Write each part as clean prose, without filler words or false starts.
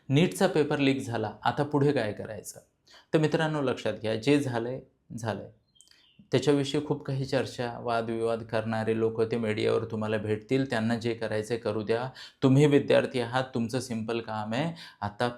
नीटचा paper leak झाला, आता पुढे काय करायचं? तर मित्रांनो लक्षात घ्या, जे झालंय, झालंय. त्याच्याविषयी खूप काही चर्चा, वादविवाद करणारे लोकं ते मीडियावर तुम्हाला भेटतील. त्यांना जे करायचंय करू द्या. तुम्ही विद्यार्थी आहात, तुमचं सिंपल काम आहे. आता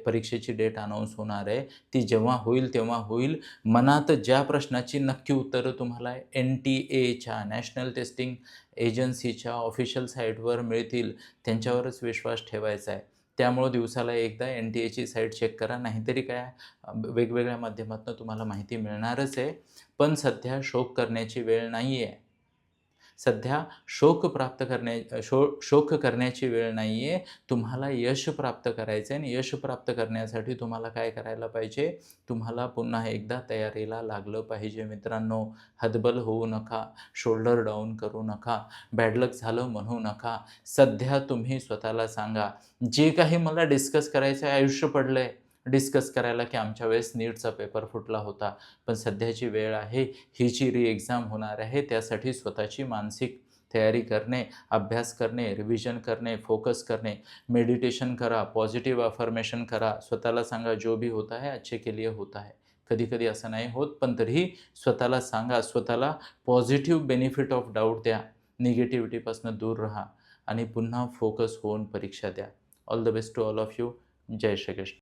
परीक्षेची डेट अनाउन्स होणार आहे. ती जेव्हा होईल तेव्हा होईल. मनात ज्या प्रश्नाची नक्की उत्तरं तुम्हाला NTAच्या नॅशनल टेस्टिंग एजन्सीच्या ऑफिशियल साईटवर मिळतील, त्यांच्यावरच विश्वास ठेवायचा आहे. त्यामुळं दिवसाला एकदा NTAची साईट चेक करा. नाहीतरी काय वेगवेगळ्या माध्यमातून तुम्हाला माहिती मिळणारच आहे. पण सध्या शोक करण्याची वेळ नाही आहे. सध्या शोक करण्याची वेळ नाही आहे. तुम्हाला यश प्राप्त करायचं आहे आणि यश प्राप्त करण्यासाठी तुम्हाला काय करायला पाहिजे? तुम्हाला पुन्हा एकदा तयारीला लागलं पाहिजे मित्रांनो. हतबल होऊ नका, शोल्डर डाऊन करू नका, बॅड लक झालं म्हणू नका. सध्या तुम्ही स्वतःला सांगा, जे काही मला डिस्कस करायचं आहे, आयुष्य पडलंय डिस्कस करायला, की आमच्या वेळेस नीटचा पेपर फुटला होता. पण सध्याची वेळ आहे, हिची एक्झाम होणार आहे. त्यासाठी स्वतःची मानसिक तयारी करणे, अभ्यास करणे, रिव्हिजन करणे, फोकस करणे, मेडिटेशन करा, पॉझिटिव्ह अफर्मेशन करा. स्वतःला सांगा, जो भी होता है अच्छे के लिए होता है. कधी-कधी असं नाही होत, पण तरीही स्वतःला सांगा, स्वतःला पॉझिटिव्ह बेनिफिट ऑफ डाऊट द्या. निगेटिव्हिटीपासून दूर राहा आणि पुन्हा फोकस होऊन परीक्षा द्या. All the best to all of you. जय श्री कृष्ण.